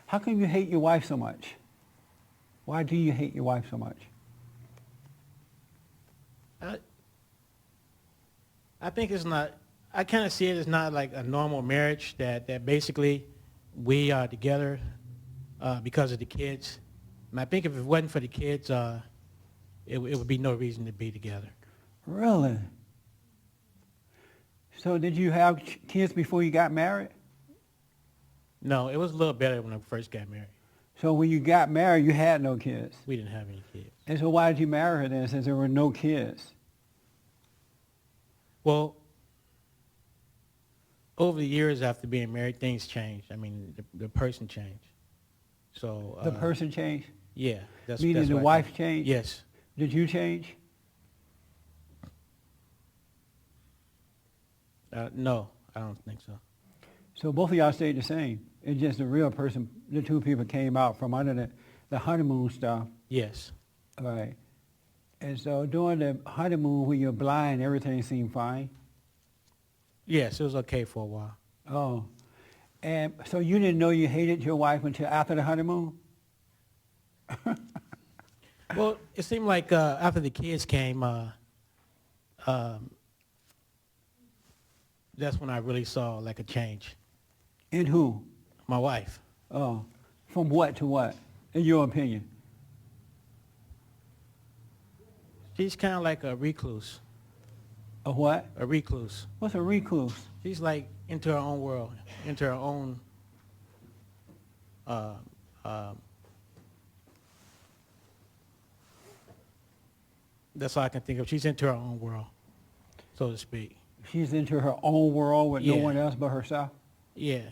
How come you hate your wife so much? Why do you hate your wife so much? I, I think it's not, I kind of see it as not like a normal marriage that basically we are together because of the kids. And I think if it wasn't for the kids, it would be no reason to be together. Really? So did you have kids before you got married? No, it was a little better when I first got married. So when you got married, you had no kids. We didn't have any kids. And so why did you marry her then since there were no kids? Well, over the years after being married, things changed. I mean, the person changed. So The person changed? yeah, Meaning that's the what I wife think. changed? Yes. Did you change? No, I don't think so. So both of y'all stayed the same. It's just the real person, the two people came out from under the honeymoon stuff. Yes. All right. And so during the honeymoon when you're blind, everything seemed fine. Yes, it was okay for a while. Oh. And so you didn't know you hated your wife until after the honeymoon? Well, it seemed like after the kids came, that's when I really saw like a change. In who? My wife. Oh. From what to what, in your opinion? She's kind of like a recluse. A what? A recluse. What's a recluse? She's like into her own world, into her own. That's all I can think of. She's into her own world, so to speak. She's into her own world with no Yeah. one else but herself? Yeah.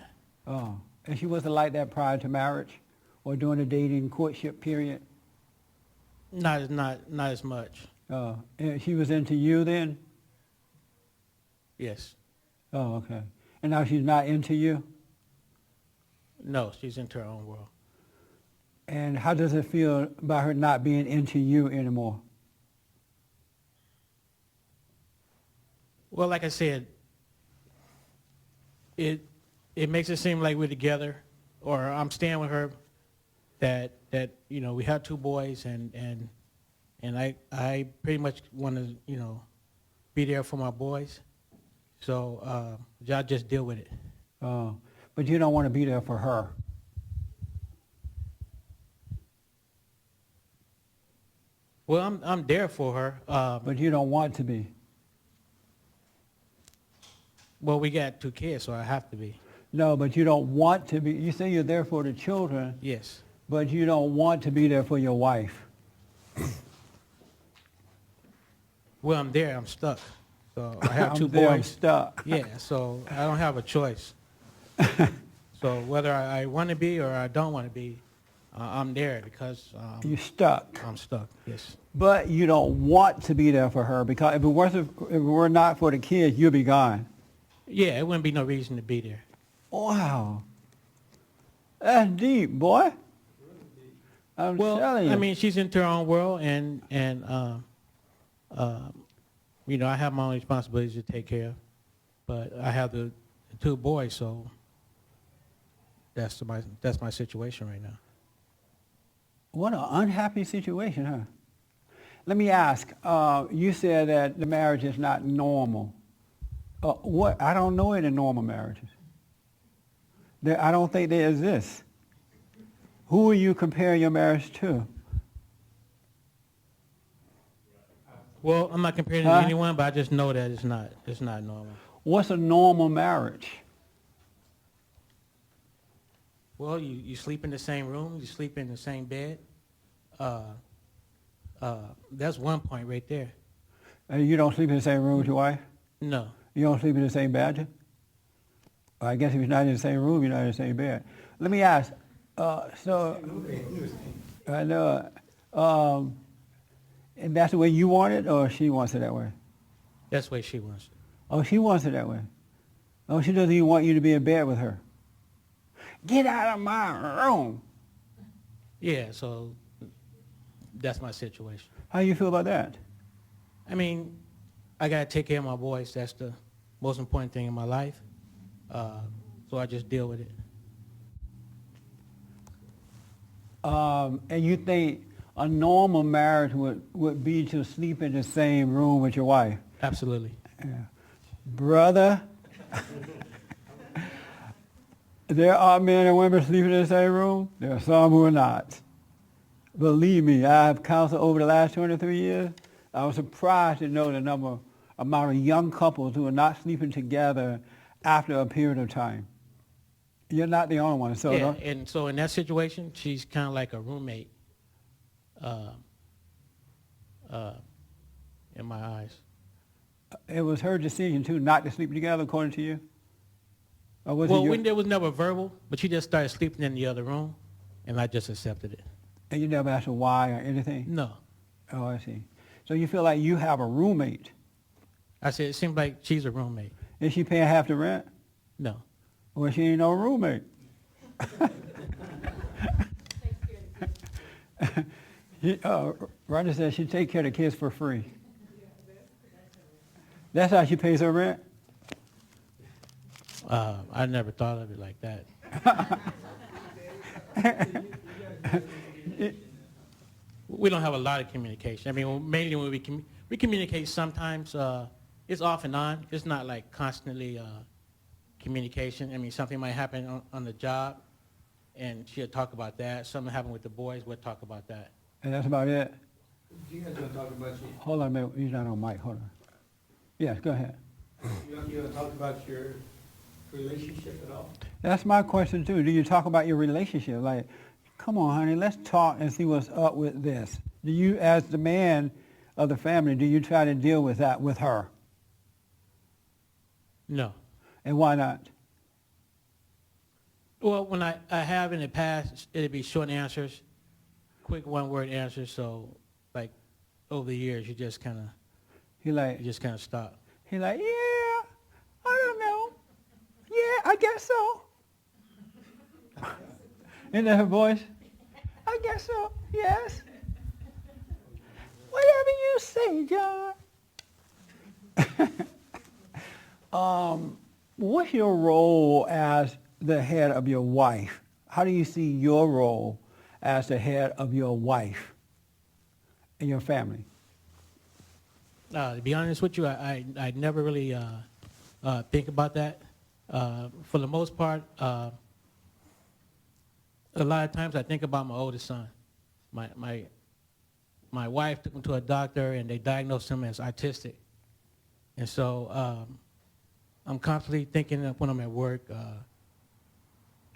Oh. And she wasn't like that prior to marriage or during the dating courtship period? Not as much. Oh. And she was into you then? Yes. Oh, okay. And now she's not into you? No, she's into her own world. And how does it feel about her not being into you anymore? Well, like I said, it makes it seem like we're together, or I'm staying with her. That you know we have two boys, and I pretty much want to be there for my boys. So y'all just deal with it. Oh. But you don't want to be there for her? Well, I'm there for her. But you don't want to be? Well, we got two kids, so I have to be. No, but you don't want to be. You say you're there for the children, Yes. but you don't want to be there for your wife. Well, I'm there. I'm stuck. So I have two I'm there, I'm boys. stuck. Yeah. So I don't have a choice. So whether I want to be or I don't want to be, I'm there because You're stuck. I'm stuck. Yes. But you don't want to be there for her because if it were not for the kids, you'd be gone. Yeah, it wouldn't be no reason to be there. Wow. That's deep, boy. I'm Well, telling you. I mean, she's into her own world, and I have my own responsibilities to take care of, but I have the two boys, so that's my situation right now. What an unhappy situation, huh? Let me ask, you said that the marriage is not normal. What? I don't know any normal marriages. I don't think they exist. Who are you comparing your marriage to? Well, I'm not comparing it Huh? to anyone, but I just know that it's not normal. What's a normal marriage? Well, you sleep in the same room, you sleep in the same bed. That's one point right there. You don't sleep in the same room with your wife? No. You don't sleep in the same bed? I guess if you're not in the same room, you're not in the same bed. Let me ask, I know, and that's the way you want it, or she wants it that way? That's the way she wants it. Oh, she wants it that way. Oh, she doesn't even want you to be in bed with her. Get out of my room. Yeah, so that's my situation. How do you feel about that? I mean, I got to take care of my boys. That's the most important thing in my life. So I just deal with it. And you think a normal marriage would be to sleep in the same room with your wife? Absolutely. Yeah. Brother, there are men and women sleeping in the same room. There are some who are not. Believe me, I have counseled over the last 23 years. I was surprised to know the amount of young couples who are not sleeping together after a period of time. You're not the only one. So Yeah, and so in that situation, she's kind of like a roommate in my eyes. it was her decision too, not to sleep together, according to you. Or was it Well, your, when there was never verbal, but she just started sleeping in the other room, and I just accepted it. and you never asked her why or anything? No. Oh, I see. So you feel like you have a roommate. I said, it seems like she's a roommate. Is she paying half the rent? No. Well, she ain't no roommate. Roger said she take care of the kids for free. That's how she pays her rent? I never thought of it like that. We don't have a lot of communication. I mean, mainly when we communicate sometimes, it's off and on. It's not like constantly communication. I mean, something might happen on the job, and she'll talk about that. Something happened with the boys, we'll talk about that. And that's about it? You guys want to talk about Hold on a minute. He's not on mic. Hold on. Yes, go ahead. you want to talk about your relationship at all? That's my question too. Do you talk about your relationship? Like, come on, honey, let's talk and see what's up with this. Do you, as the man of the family, do you try to deal with that with her? No. And why not? Well, when I have in the past, it'd be short answers, quick one-word answers. So, like, over the years, you just kind of stop. He like, yeah, I don't know. Yeah, I guess so. Isn't that her voice? I guess so, yes. Whatever you say, John. What's your role as the head of your wife? How do you see your role as the head of your wife and your family? To be honest with you, I never really think about that. For the most part, a lot of times I think about my oldest son. My wife took him to a doctor, and they diagnosed him as autistic. And so I'm constantly thinking of when I'm at work,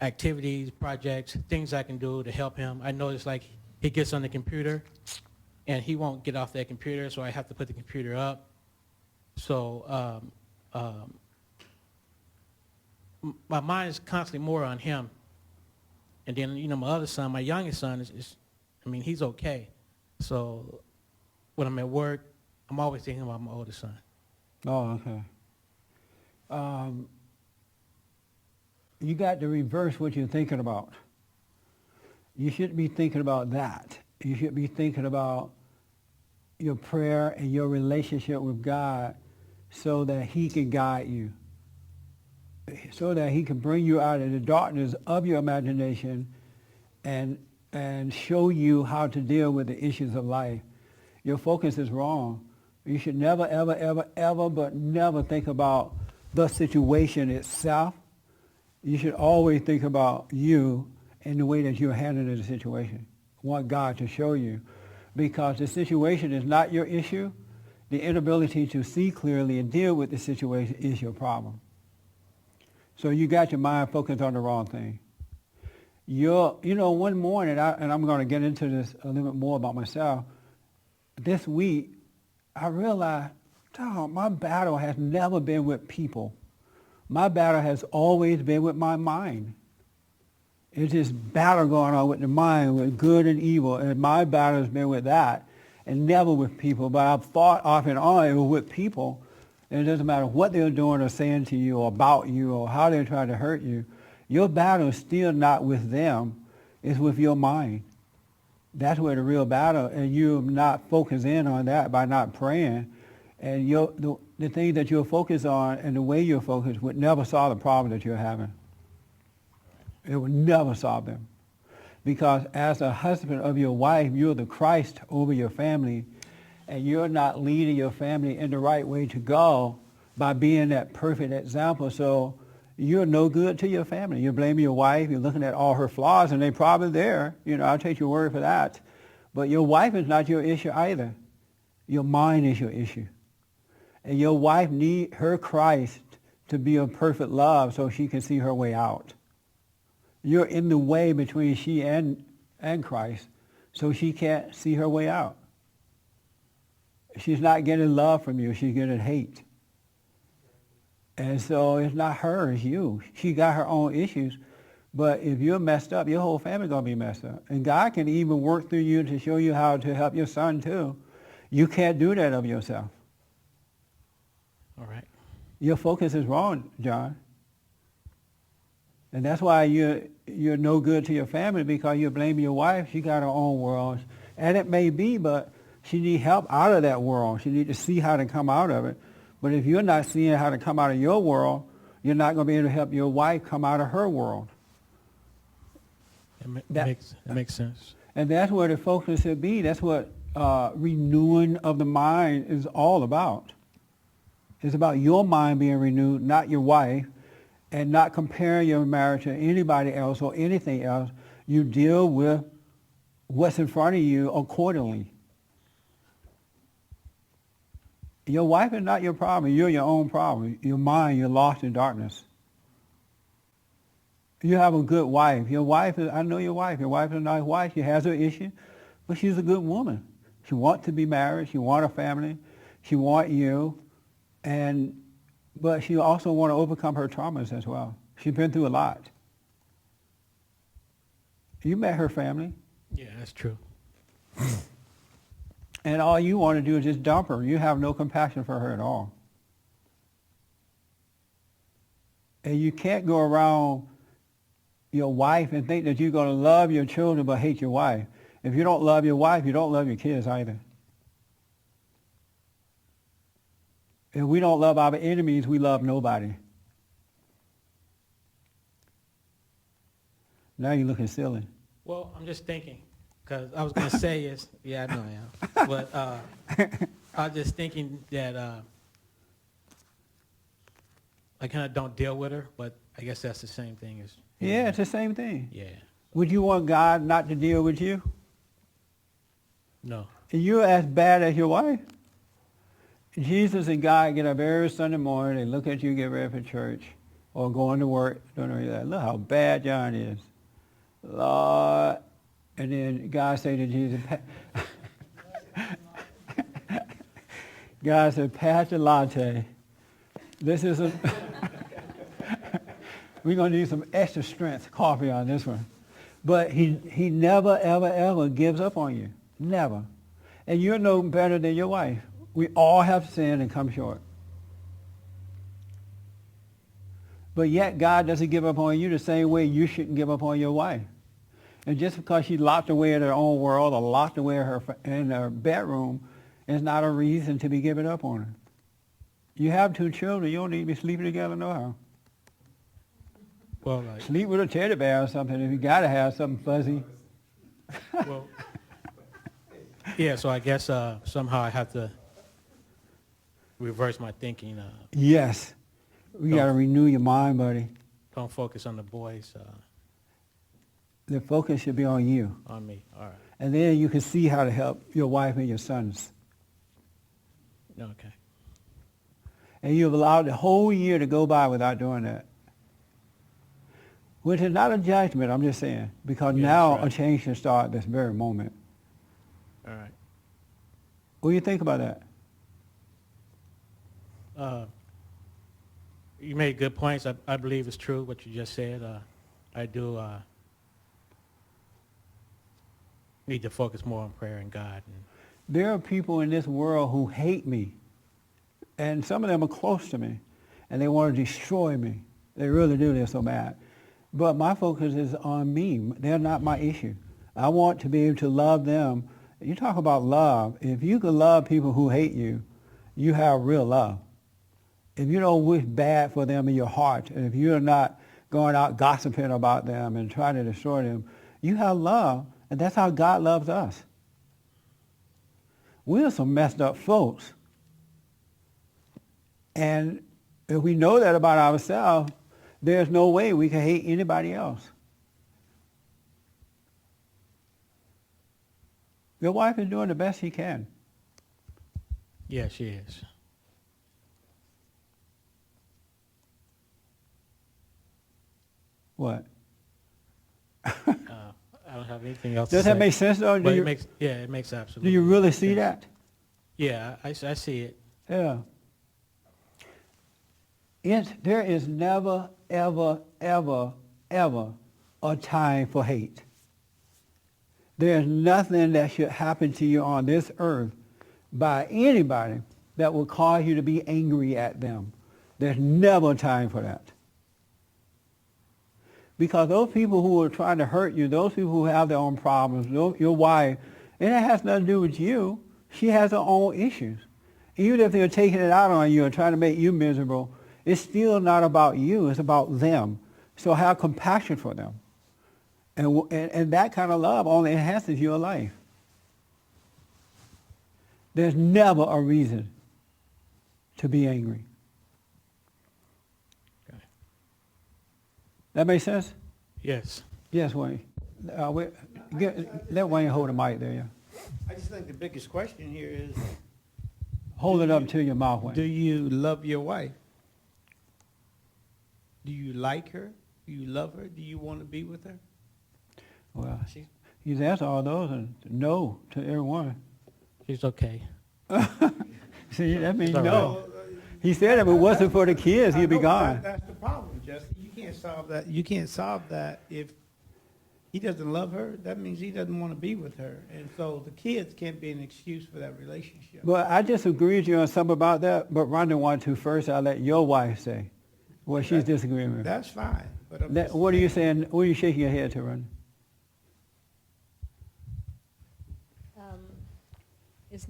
activities, projects, things I can do to help him. I notice like he gets on the computer, and he won't get off that computer, so I have to put the computer up. So my mind is constantly more on him. And then, my other son, my youngest son, he's okay. So when I'm at work, I'm always thinking about my oldest son. Oh, okay. You got to reverse what you're thinking about. You shouldn't be thinking about that. You should be thinking about your prayer and your relationship with God so that he can guide you, so that he can bring you out of the darkness of your imagination and show you how to deal with the issues of life. Your focus is wrong. You should never, ever, ever, ever, but never think about the situation itself. You should always think about you and the way that you're handling the situation. Want God to show you. Because the situation is not your issue. The inability to see clearly and deal with the situation is your problem. So you got your mind focused on the wrong thing. One morning, and I'm going to get into this a little bit more about myself, this week, I realized, my battle has never been with people. My battle has always been with my mind. It's this battle going on with the mind, with good and evil, and my battle has been with that, and never with people. But I've fought off and on with people, and it doesn't matter what they're doing or saying to you or about you or how they're trying to hurt you. Your battle is still not with them. It's with your mind. That's where the real battle, and you're not focused in on that by not praying. And the thing that you're focused on and the way you're focused would never solve the problem that you're having. It would never solve them. Because as a husband of your wife, you're the Christ over your family, and you're not leading your family in the right way to go by being that perfect example. So you're no good to your family. You're blaming your wife. You're looking at all her flaws, and they're probably there. I'll take your word for that. But your wife is not your issue either. Your mind is your issue. And your wife needs her Christ to be a perfect love so she can see her way out. You're in the way between she and Christ, so she can't see her way out. She's not getting love from you. She's getting hate. And so it's not her, it's you. She got her own issues. But if you're messed up, your whole family's going to be messed up. And God can even work through you to show you how to help your son too. You can't do that of yourself. All right. Your focus is wrong, John. And that's why you're no good to your family, because you're blaming your wife. She got her own world. And it may be, but she needs help out of that world. She needs to see how to come out of it. But if you're not seeing how to come out of your world, you're not going to be able to help your wife come out of her world. It makes sense. And that's where the focus should be. That's what renewing of the mind is all about. It's about your mind being renewed, not your wife, and not comparing your marriage to anybody else or anything else. You deal with what's in front of you accordingly. Your wife is not your problem. You're your own problem. Your mind, you're lost in darkness. You have a good wife. Your wife is, I know your wife. Your wife is a nice wife. She has her issue, but she's a good woman. She wants to be married. She wants a family. She wants you. But she also wants to overcome her traumas as well. She's been through a lot. You met her family. Yeah, that's true. And all you want to do is just dump her. You have no compassion for her at all. And you can't go around your wife and think that you're going to love your children but hate your wife. If you don't love your wife, you don't love your kids either. If we don't love our enemies, we love nobody. Now you're looking silly. Well, I'm just thinking, because I was going to say is, yeah, I know I am. But I was just thinking that I kind of don't deal with her, but I guess that's the same thing as... Yeah, it's the same thing. Yeah. Would you want God not to deal with you? No. And you're as bad as your wife. Jesus and God get up every Sunday morning, they look at you, get ready for church, or going to work, don't know that. Look how bad John is. Lord. And then God say to Jesus, God said, Pastor Latte, this is a, we're going to need some extra strength coffee on this one. But he never, ever, ever gives up on you. Never. And you're no better than your wife. We all have sinned and come short. But yet God doesn't give up on you the same way you shouldn't give up on your wife. And just because she's locked away in her own world or locked away in her bedroom is not a reason to be giving up on her. You have 2 children. You don't need to be sleeping together no how. Well, like... Sleep with a teddy bear or something if you got to have something fuzzy. Well, yeah, so I guess somehow I have to reverse my thinking. Yes. We got to renew your mind, buddy. Don't focus on the boys, The focus should be on you. on me. All right. And then you can see how to help your wife and your sons. Okay. And you've allowed the whole year to go by without doing that. Which is not a judgment, I'm just saying. Because Yeah, now that's right. a change can start at this very moment. All right. What do you think about that? You made good points. I believe it's true what you just said. I do need to focus more on prayer and God. There are people in this world who hate me. And some of them are close to me. And they want to destroy me. They really do. They're so mad. But my focus is on me. They're not my issue. I want to be able to love them. You talk about love. If you can love people who hate you, you have real love. If you don't wish bad for them in your heart, and if you're not going out gossiping about them and trying to destroy them, You have love, and that's how God loves us. We're some messed up folks. And if we know that about ourselves, there's no way we can hate anybody else. Your wife is doing the best she can. Yeah, she is. What? I don't have anything else Does to that say. make sense, though? But it makes Do absolutely you really see sense. that? Yeah, I see it. Yeah. There is never, ever, ever, ever a time for hate. There's nothing that should happen to you on this earth by anybody that will cause you to be angry at them. There's never a time for that. Because those people who are trying to hurt you, those people who have their own problems, your wife, and it has nothing to do with you. She has her own issues. Even if they're taking it out on you and trying to make you miserable, it's still not about you. It's about them. So have compassion for them. And that kind of love only enhances your life. There's never a reason to be angry. Okay. That make sense? Yes. Yes, Wayne. Let Wayne hold the mic there, yeah. I just think the biggest question here is, Hold it up to your mouth, do Wayne. you love your wife? Do you like her? Do you love her? Do you want to be with her? Well, She's he's answered all those and no to every one. she's okay. See, that means It's all no. He said if it wasn't for the kids, he'd be I know, gone. That's the problem, Jesse. You can't solve that. You can't solve that if he doesn't love her. That means he doesn't want to be with her, and so the kids can't be an excuse for that relationship. But I disagree with you on something about that, but Rhonda wanted to first. I'll let your wife say what she's disagreeing with. That's fine. But I'm just What are you saying- saying? What are you shaking your head to, Rhonda? It's,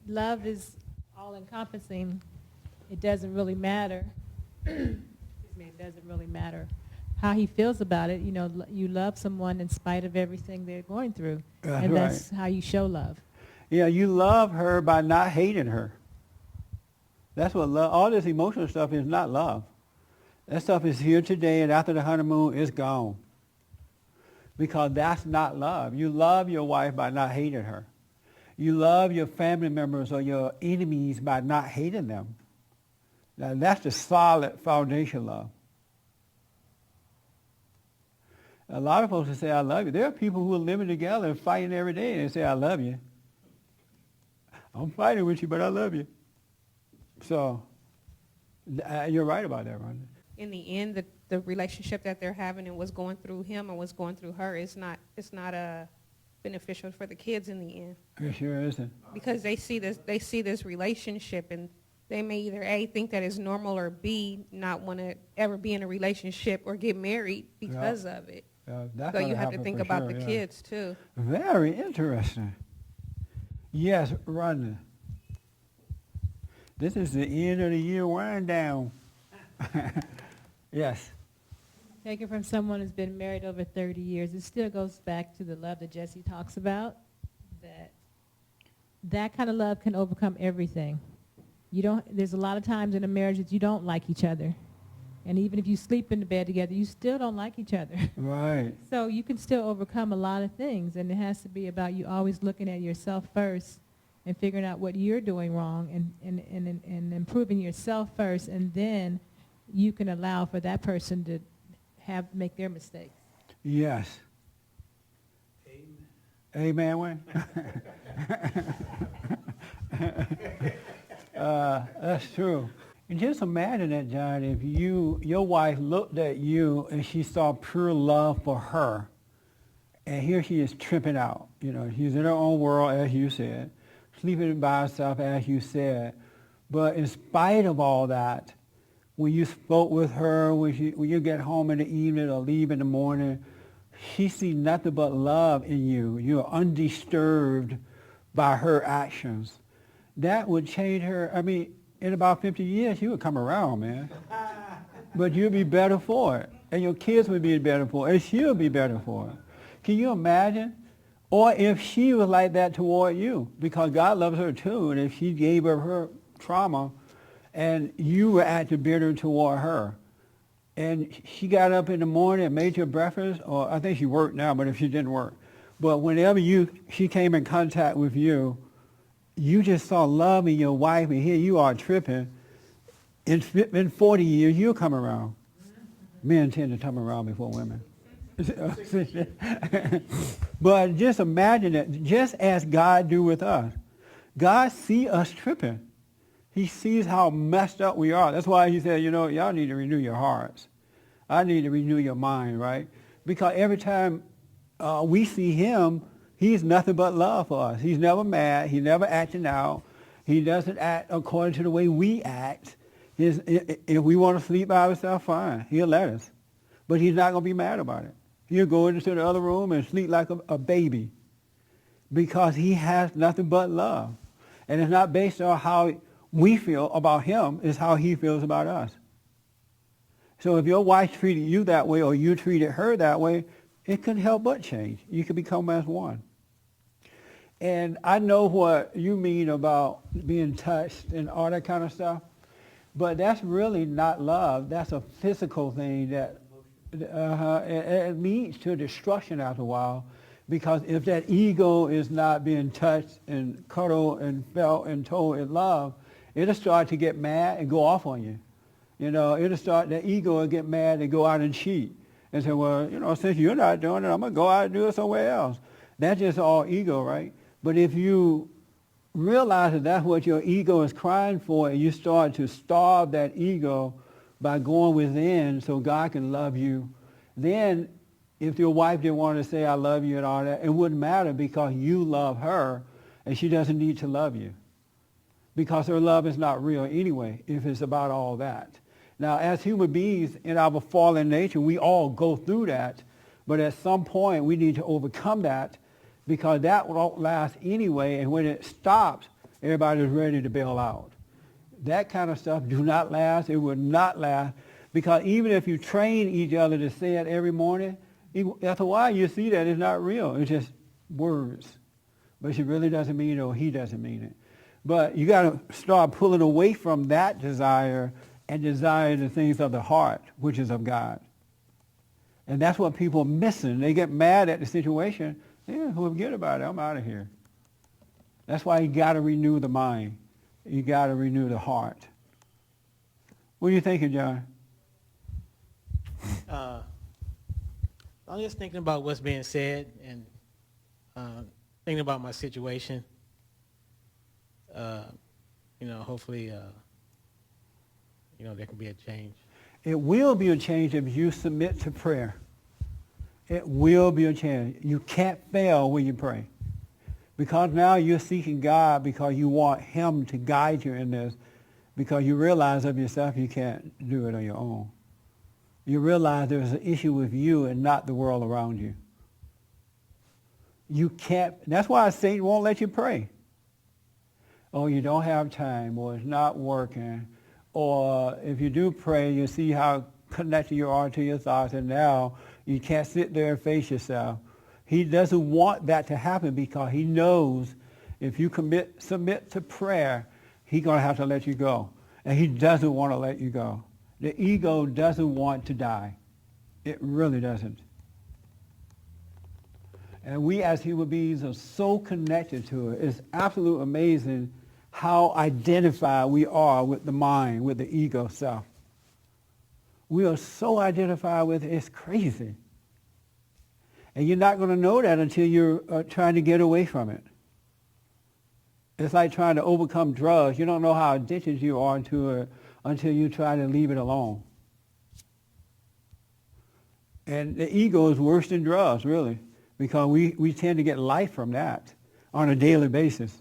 love is all-encompassing. It doesn't really matter. Excuse me, it doesn't really matter how he feels about it. You know, you love someone in spite of everything they're going through. That's And right. that's how you show love. Yeah, you love her by not hating her. That's what love. All this emotional stuff is not love. That stuff is here today, and after the honeymoon, it's gone. Because that's not love. You love your wife by not hating her. You love your family members or your enemies by not hating them. Now, that's the solid foundation love. A lot of folks will say, I love you. There are people who are living together and fighting every day, and they say, I love you. I'm fighting with you, but I love you. So, you're right about that, Rhonda. In the end, the relationship that they're having and what's going through him and what's going through her is not beneficial for the kids in the end, It sure isn't. because they see this relationship, and they may either A, think that it's normal, or B, not want to ever be in a relationship or get married because of it. That's So gonna you have to happen think for about sure, the yeah. kids too. Very interesting. Yes, Rhonda. This is the end of the year wind down. Yes. Taken from someone who's been married over 30 years, it still goes back to the love that Jesse talks about, that kind of love can overcome everything. There's a lot of times in a marriage that you don't like each other. And even if you sleep in the bed together, you still don't like each other. Right. So you can still overcome a lot of things, and it has to be about you always looking at yourself first and figuring out what you're doing wrong and improving yourself first, and then you can allow for that person to make their mistakes. Yes. Amen, Wayne? That's true. And just imagine that, John, if your wife looked at you and she saw pure love for her, and here she is tripping out. You know, she's in her own world, as you said, sleeping by herself, as you said. But in spite of all that, when you spoke with her, when you get home in the evening or leave in the morning, she sees nothing but love in you. You're undisturbed by her actions. That would change her. I mean, in about 50 years, she would come around, man. But you'll be better for it. And your kids would be better for it. And she'll be better for it. Can you imagine? Or if she was like that toward you, because God loves her too, and if she gave up her trauma and you were acting bitter toward her, and she got up in the morning and made you breakfast, or I think she worked now, but if she didn't work, but whenever she came in contact with you, you just saw love in your wife, and here you are tripping. In 40 years, you'll come around. Men tend to come around before women. But just imagine that, just as God do with us. God see us tripping. He sees how messed up we are. That's why he said, y'all need to renew your hearts. I need to renew your mind, right? Because every time we see him, he's nothing but love for us. He's never mad. He's never acting out. He doesn't act according to the way we act. If we want to sleep by ourselves, fine. He'll let us. But he's not going to be mad about it. He'll go into the other room and sleep like a baby because he has nothing but love. And it's not based on how we feel about him, it's how he feels about us. So if your wife treated you that way or you treated her that way, it couldn't help but change. You could become as one. And I know what you mean about being touched and all that kind of stuff, but that's really not love. That's a physical thing that it leads to destruction after a while, because if that ego is not being touched and cuddled and felt and told in love, it'll start to get mad and go off on you. The ego will get mad and go out and cheat and say, well, since you're not doing it, I'm going to go out and do it somewhere else. That's just all ego, right? But if you realize that that's what your ego is crying for, and you start to starve that ego by going within so God can love you, then if your wife didn't want to say, I love you and all that, it wouldn't matter because you love her and she doesn't need to love you. Because her love is not real anyway if it's about all that. Now, as human beings in our fallen nature, we all go through that, but at some point we need to overcome that because that won't last anyway, and when it stops, everybody's ready to bail out. That kind of stuff do not last. It would not last, because even if you train each other to say it every morning, after a while you see that it's not real. It's just words. But she really doesn't mean it, or he doesn't mean it. But you got to start pulling away from that desire and desire the things of the heart, which is of God. And that's what people are missing. They get mad at the situation. Yeah, forget about it. I'm out of here. That's why you got to renew the mind. You got to renew the heart. What are you thinking, John? I'm just thinking about what's being said and thinking about my situation. Hopefully, there can be a change. It will be a change if you submit to prayer. It will be a change. You can't fail when you pray. Because now you're seeking God because you want him to guide you in this, because you realize of yourself you can't do it on your own. You realize there's an issue with you and not the world around you. You can't, that's why Satan won't let you pray. Oh, you don't have time, or it's not working, or if you do pray, you see how connected you are to your thoughts, and now you can't sit there and face yourself. He doesn't want that to happen because he knows if you submit to prayer, he's going to have to let you go. And he doesn't want to let you go. The ego doesn't want to die. It really doesn't. And we as human beings are so connected to it. It's absolutely amazing how identified we are with the mind, with the ego self. We are so identified with it, it's crazy. And you're not going to know that until you're trying to get away from it. It's like trying to overcome drugs. You don't know how addicted you are to it until you try to leave it alone. And the ego is worse than drugs, really, because we tend to get life from that on a daily basis.